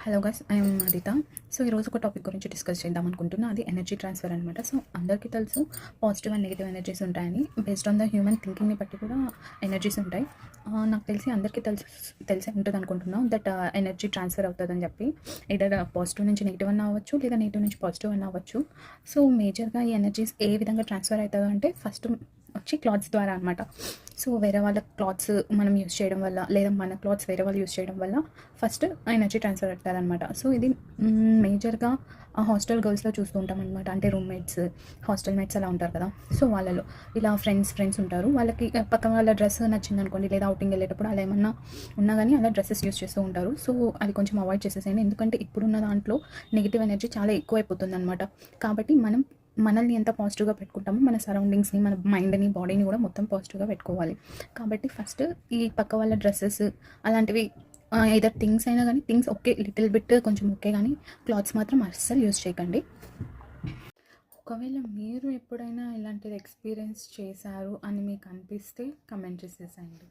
Hello guys, I'm Aditha. So ఈరోజు ఒక topic గురించి డిస్కస్ చేద్దాం అనుకుంటున్నా. అది ఎనర్జీ ట్రాన్స్ఫర్ అనమాట. సో అందరికీ తెలుసు పాజిటివ్ అండ్ నెగిటివ్ ఎనర్జీస్ ఉంటాయని. బేస్డ్ ఆన్ ద హ్యూమన్ థింకింగ్ని బట్టి కూడా ఎనర్జీస్ ఉంటాయి. నాకు తెలిసి అందరికీ తెలిసే ఉంటుంది అనుకుంటున్నాను దట్ ఎనర్జీ ట్రాన్స్ఫర్ అవుతుందని చెప్పి. ఏదైనా పాజిటివ్ నుంచి నెగిటివ్ అన్న అవ్వచ్చు, లేదా నెగిటివ్ నుంచి పాజిటివ్ అన్న అవ్వచ్చు. సో మేజర్గా ఈ ఎనర్జీస్ ఏ విధంగా ట్రాన్స్ఫర్ అవుతుందో అంటే ఫస్ట్ వచ్చి క్లాత్స్ ద్వారా అనమాట. సో వేరే వాళ్ళ క్లాత్స్ మనం యూస్ చేయడం వల్ల, లేదా మన క్లాత్స్ వేరే వాళ్ళు యూస్ చేయడం వల్ల ఫస్ట్ ఎనర్జీ ట్రాన్స్ఫర్ అవుతారనమాట. సో ఇది మేజర్గా హాస్టల్ గర్ల్స్లో చూస్తూ ఉంటాం అనమాట. అంటే రూమ్మేట్స్, హాస్టల్ మేట్స్ అలా ఉంటారు కదా. సో వాళ్ళలో ఇలా ఫ్రెండ్స్ ఉంటారు. వాళ్ళకి పక్కన వాళ్ళ డ్రెస్ నచ్చింది అనుకోండి, లేదా అవుటింగ్ వెళ్ళేటప్పుడు అలా ఏమన్నా ఉన్నా కానీ అలా డ్రెస్సెస్ యూస్ చేస్తూ ఉంటారు. సో అది కొంచెం అవాయిడ్ చేసేసేయండి. ఎందుకంటే ఇప్పుడున్న దాంట్లో నెగిటివ్ ఎనర్జీ చాలా ఎక్కువైపోతుంది అనమాట. కాబట్టి మనల్ని ఎంత పాజిటివ్గా పెట్టుకుంటామో మన సరౌండింగ్స్ని, మన మైండ్ని, బాడీని కూడా మొత్తం పాజిటివ్గా పెట్టుకోవాలి. కాబట్టి ఫస్ట్ ఈ పక్క వాళ్ళ డ్రెస్సెస్ అలాంటివి ఏదర్ థింగ్స్ అయినా కానీ, థింగ్స్ ఓకే లిటిల్ బిట్ కొంచెం ఓకే, కానీ క్లాత్స్ మాత్రం అస్సలు యూజ్ చేయకండి. ఒకవేళ మీరు ఎప్పుడైనా ఇలాంటిది ఎక్స్పీరియన్స్ చేశారు అని మీకు అనిపిస్తే కమెంట్ చేసేసేయండి.